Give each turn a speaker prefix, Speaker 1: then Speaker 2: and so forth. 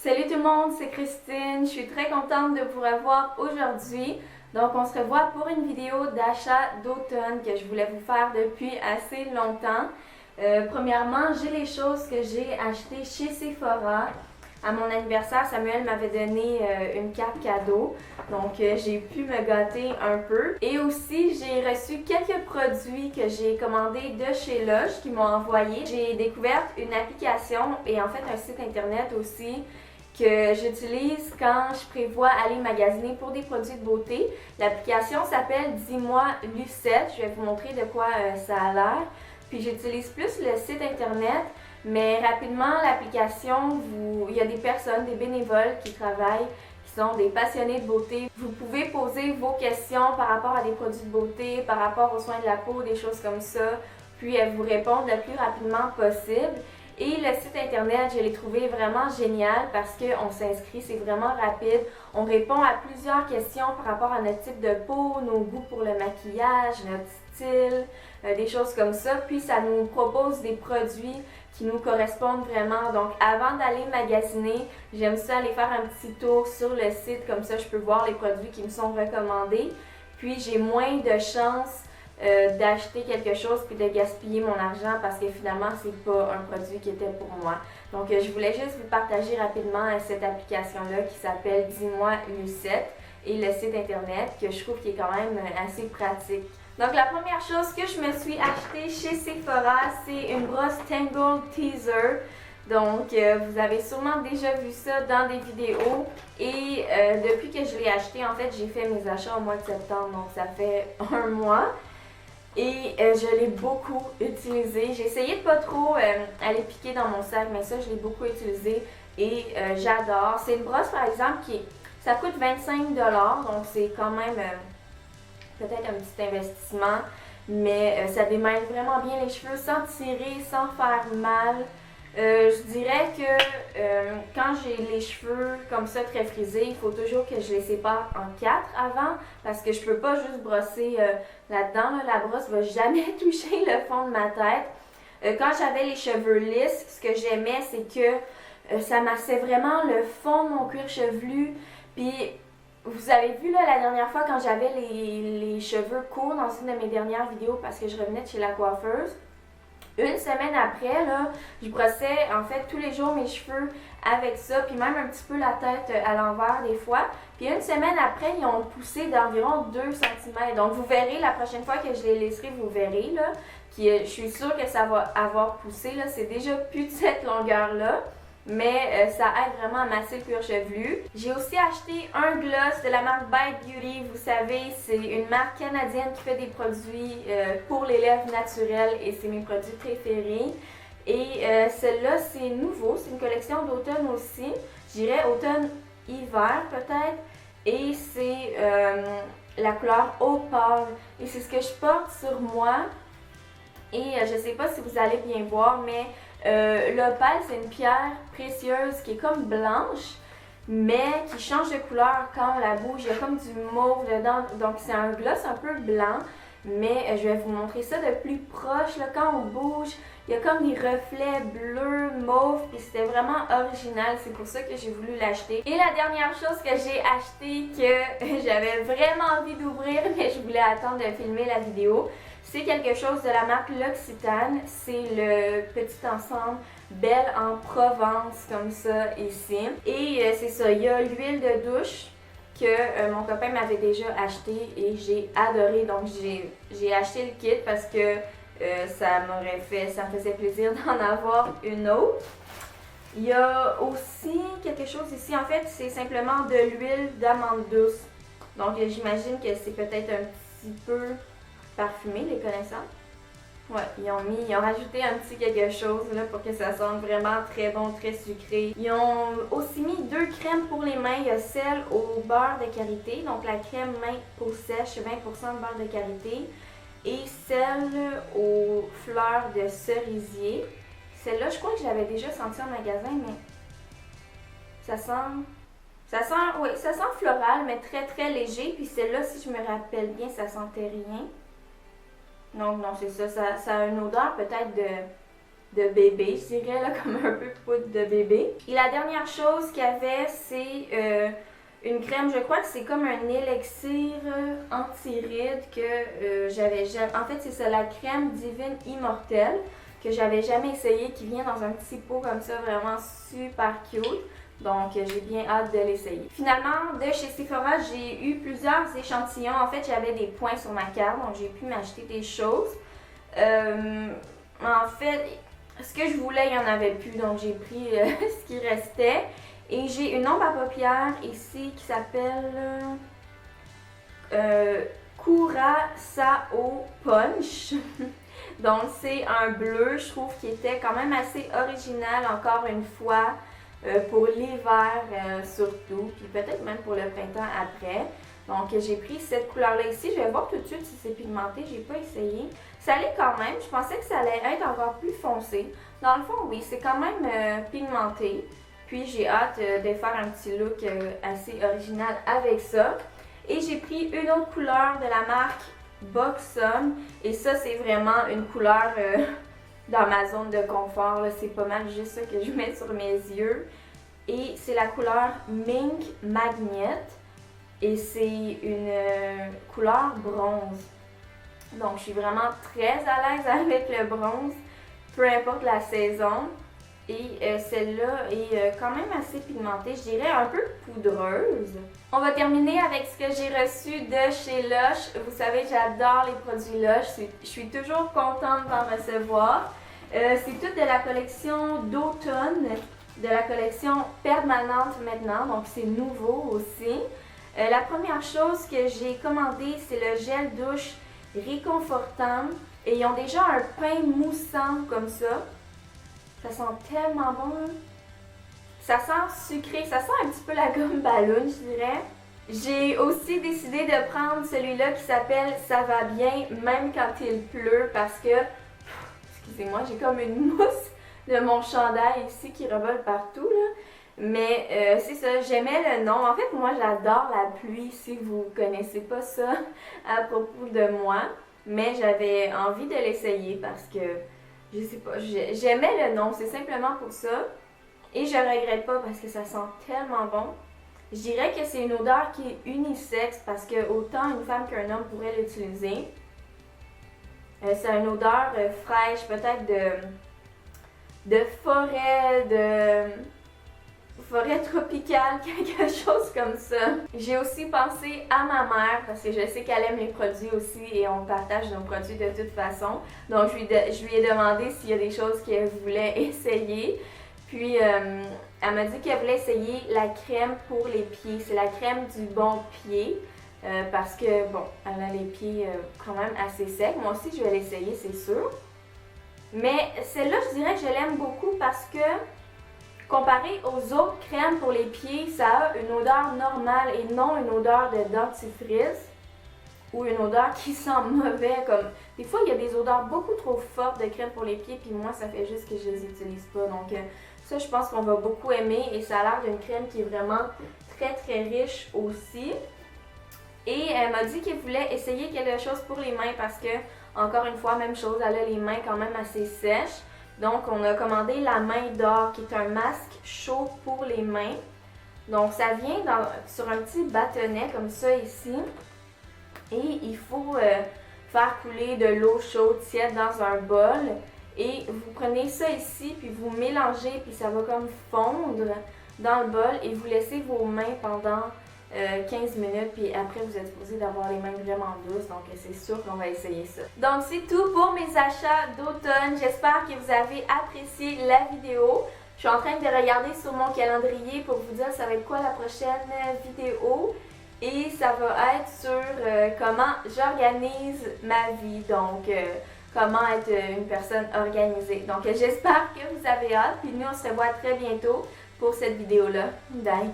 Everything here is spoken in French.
Speaker 1: Salut tout le monde, c'est Christine. Je suis très contente de vous revoir aujourd'hui. Donc on se revoit pour une vidéo d'achat d'automne que je voulais vous faire depuis assez longtemps. Premièrement, j'ai les choses que j'ai achetées chez Sephora. À mon anniversaire, Samuel m'avait donné une carte cadeau, donc j'ai pu me gâter un peu. Et aussi, j'ai reçu quelques produits que j'ai commandés de chez Lush qui m'ont envoyé. J'ai découvert une application et en fait un site internet aussi que j'utilise quand je prévois aller magasiner pour des produits de beauté. L'application s'appelle Dis-moi Lucette. Je vais vous montrer de quoi ça a l'air. Puis j'utilise plus le site internet. Mais rapidement, l'application, il y a des personnes, des bénévoles qui travaillent, qui sont des passionnés de beauté. Vous pouvez poser vos questions par rapport à des produits de beauté, par rapport aux soins de la peau, des choses comme ça. Puis elles vous répondent le plus rapidement possible. Et le site internet, je l'ai trouvé vraiment génial parce qu'on s'inscrit, c'est vraiment rapide. On répond à plusieurs questions par rapport à notre type de peau, nos goûts pour le maquillage, notre style, des choses comme ça. Puis ça nous propose des produits qui nous correspondent vraiment. Donc avant d'aller magasiner, j'aime ça aller faire un petit tour sur le site, comme ça je peux voir les produits qui me sont recommandés. Puis j'ai moins de chances d'acheter quelque chose puis de gaspiller mon argent parce que finalement c'est pas un produit qui était pour moi. Donc je voulais juste vous partager rapidement cette application-là qui s'appelle Dis-moi Lucette et le site internet que je trouve qui est quand même assez pratique. Donc la première chose que je me suis achetée chez Sephora, c'est une brosse Tangle Teaser. Donc vous avez sûrement déjà vu ça dans des vidéos et depuis que je l'ai acheté, en fait j'ai fait mes achats au mois de septembre, donc ça fait un mois. Et je l'ai beaucoup utilisé. J'ai essayé de pas trop aller piquer dans mon sac, mais ça, je l'ai beaucoup utilisé et j'adore. C'est une brosse, par exemple, ça coûte 25$, donc c'est quand même peut-être un petit investissement, mais ça démêle vraiment bien les cheveux sans tirer, sans faire mal. Je dirais que quand j'ai les cheveux comme ça très frisés, il faut toujours que je les sépare en 4 avant parce que je peux pas juste brosser là-dedans. Là, la brosse va jamais toucher le fond de ma tête. Quand j'avais les cheveux lisses, ce que j'aimais, c'est que ça massait vraiment le fond de mon cuir chevelu. Puis vous avez vu là, la dernière fois quand j'avais les cheveux courts dans une de mes dernières vidéos parce que je revenais de chez la coiffeuse. Une semaine après, là, je brossais en fait tous les jours mes cheveux avec ça, puis même un petit peu la tête à l'envers des fois. Puis une semaine après, ils ont poussé d'environ 2 cm. Donc vous verrez, la prochaine fois que je les laisserai, vous verrez, là, je suis sûre que ça va avoir poussé. Là, c'est déjà plus de cette longueur-là. Mais ça aide vraiment à masser le cuir chevelu. J'ai aussi acheté un gloss de la marque Bite Beauty. Vous savez, c'est une marque canadienne qui fait des produits pour les lèvres naturelles et c'est mes produits préférés. Et celle-là, c'est nouveau. C'est une collection d'automne aussi. Je dirais automne-hiver peut-être. Et c'est la couleur eau pâle. Et c'est ce que je porte sur moi. Et je ne sais pas si vous allez bien voir, mais l'opale, c'est une pierre précieuse qui est comme blanche, mais qui change de couleur quand on la bouge. Il y a comme du mauve dedans, donc c'est un gloss un peu blanc, mais je vais vous montrer ça de plus proche. Là, quand on bouge, il y a comme des reflets bleus, mauve, puis c'était vraiment original. C'est pour ça que j'ai voulu l'acheter. Et la dernière chose que j'ai acheté, que j'avais vraiment envie d'ouvrir, mais je voulais attendre de filmer la vidéo, c'est quelque chose de la marque L'Occitane. C'est le petit ensemble Belle en Provence, comme ça, ici. Et c'est ça, il y a l'huile de douche que mon copain m'avait déjà acheté et j'ai adoré. Donc j'ai acheté le kit parce que ça me faisait plaisir d'en avoir une autre. Il y a aussi quelque chose ici, en fait, c'est simplement de l'huile d'amande douce. Donc j'imagine que c'est peut-être un petit peu parfumé, les connaissants. Ouais, ils ont rajouté un petit quelque chose là pour que ça sente vraiment très bon, très sucré. Ils ont aussi mis 2 crèmes pour les mains. Il y a celle au beurre de karité, donc la crème main peau sèche, 20% de beurre de karité. Et celle aux fleurs de cerisier. Celle-là, je crois que je l'avais déjà sentie en magasin, mais ça sent floral, mais très très léger. Puis celle-là, si je me rappelle bien, ça sentait rien. Donc non, c'est ça. Ça a une odeur peut-être de bébé, je dirais, là, comme un peu poudre de bébé. Et la dernière chose qu'il y avait, c'est une crème, je crois que c'est comme un élixir anti-rides que j'avais jamais... En fait, c'est ça, la crème Divine Immortelle que j'avais jamais essayé, qui vient dans un petit pot comme ça, vraiment super cute. Donc, j'ai bien hâte de l'essayer. Finalement, de chez Sephora, j'ai eu plusieurs échantillons. En fait, j'avais des points sur ma carte, donc j'ai pu m'acheter des choses. En fait, ce que je voulais, il n'y en avait plus, donc j'ai pris ce qui restait. Et j'ai une ombre à paupières ici qui s'appelle Curaçao Punch. Donc, c'est un bleu, je trouve, qui était quand même assez original, encore une fois. Pour l'hiver surtout, puis peut-être même pour le printemps après. Donc j'ai pris cette couleur-là ici. Je vais voir tout de suite si c'est pigmenté, j'ai pas essayé. Ça l'est quand même, je pensais que ça allait être encore plus foncé. Dans le fond, oui, c'est quand même pigmenté. Puis j'ai hâte de faire un petit look assez original avec ça. Et j'ai pris une autre couleur de la marque Buxom. Et ça, c'est vraiment une couleur... dans ma zone de confort, c'est pas mal juste ça que je mets sur mes yeux. Et c'est la couleur Mink Magnet. Et c'est une couleur bronze. Donc je suis vraiment très à l'aise avec le bronze, peu importe la saison. Et celle-là est quand même assez pigmentée, je dirais un peu poudreuse. On va terminer avec ce que j'ai reçu de chez Lush. Vous savez, j'adore les produits Lush. Je suis toujours contente d'en recevoir. C'est tout de la collection d'automne, de la collection permanente maintenant, donc c'est nouveau aussi. La première chose que j'ai commandé, c'est le gel douche réconfortant. Et ils ont déjà un pain moussant comme ça. Ça sent tellement bon. Hein? Ça sent sucré, ça sent un petit peu la gomme ballon, je dirais. J'ai aussi décidé de prendre celui-là qui s'appelle Ça va bien, même quand il pleut, parce que... Excusez-moi, j'ai comme une mousse de mon chandail ici qui revole partout, là. Mais c'est ça, j'aimais le nom. En fait, moi, j'adore la pluie, si vous connaissez pas ça à propos de moi. Mais j'avais envie de l'essayer parce que, je sais pas, j'aimais le nom. C'est simplement pour ça. Et je regrette pas parce que ça sent tellement bon. Je dirais que c'est une odeur qui est unisexe parce que autant une femme qu'un homme pourrait l'utiliser. C'est une odeur fraîche, peut-être de forêt, de forêt tropicale, quelque chose comme ça. J'ai aussi pensé à ma mère parce que je sais qu'elle aime les produits aussi et on partage nos produits de toute façon. Donc je lui ai demandé s'il y a des choses qu'elle voulait essayer. Puis elle m'a dit qu'elle voulait essayer la crème pour les pieds. C'est la crème du bon pied. Parce que, bon, elle a les pieds quand même assez secs. Moi aussi, je vais l'essayer, c'est sûr. Mais celle-là, je dirais que je l'aime beaucoup parce que, comparé aux autres crèmes pour les pieds, ça a une odeur normale et non une odeur de dentifrice ou une odeur qui sent mauvais. Comme des fois, il y a des odeurs beaucoup trop fortes de crème pour les pieds, puis moi, ça fait juste que je les utilise pas. Donc, ça, je pense qu'on va beaucoup aimer et ça a l'air d'une crème qui est vraiment très, très riche aussi. Et elle m'a dit qu'elle voulait essayer quelque chose pour les mains parce que, encore une fois, même chose, elle a les mains quand même assez sèches. Donc, on a commandé la main d'or qui est un masque chaud pour les mains. Donc, ça vient sur un petit bâtonnet comme ça ici. Et il faut faire couler de l'eau chaude tiède dans un bol. Et vous prenez ça ici, puis vous mélangez, puis ça va comme fondre dans le bol. Et vous laissez vos mains pendant 15 minutes, puis après vous êtes supposé d'avoir les mains vraiment douces, donc c'est sûr qu'on va essayer ça. Donc c'est tout pour mes achats d'automne. J'espère que vous avez apprécié la vidéo. Je suis en train de regarder sur mon calendrier pour vous dire ça va être quoi la prochaine vidéo. Et ça va être sur comment j'organise ma vie, donc comment être une personne organisée. Donc j'espère que vous avez hâte, puis nous on se revoit très bientôt pour cette vidéo-là. Bye!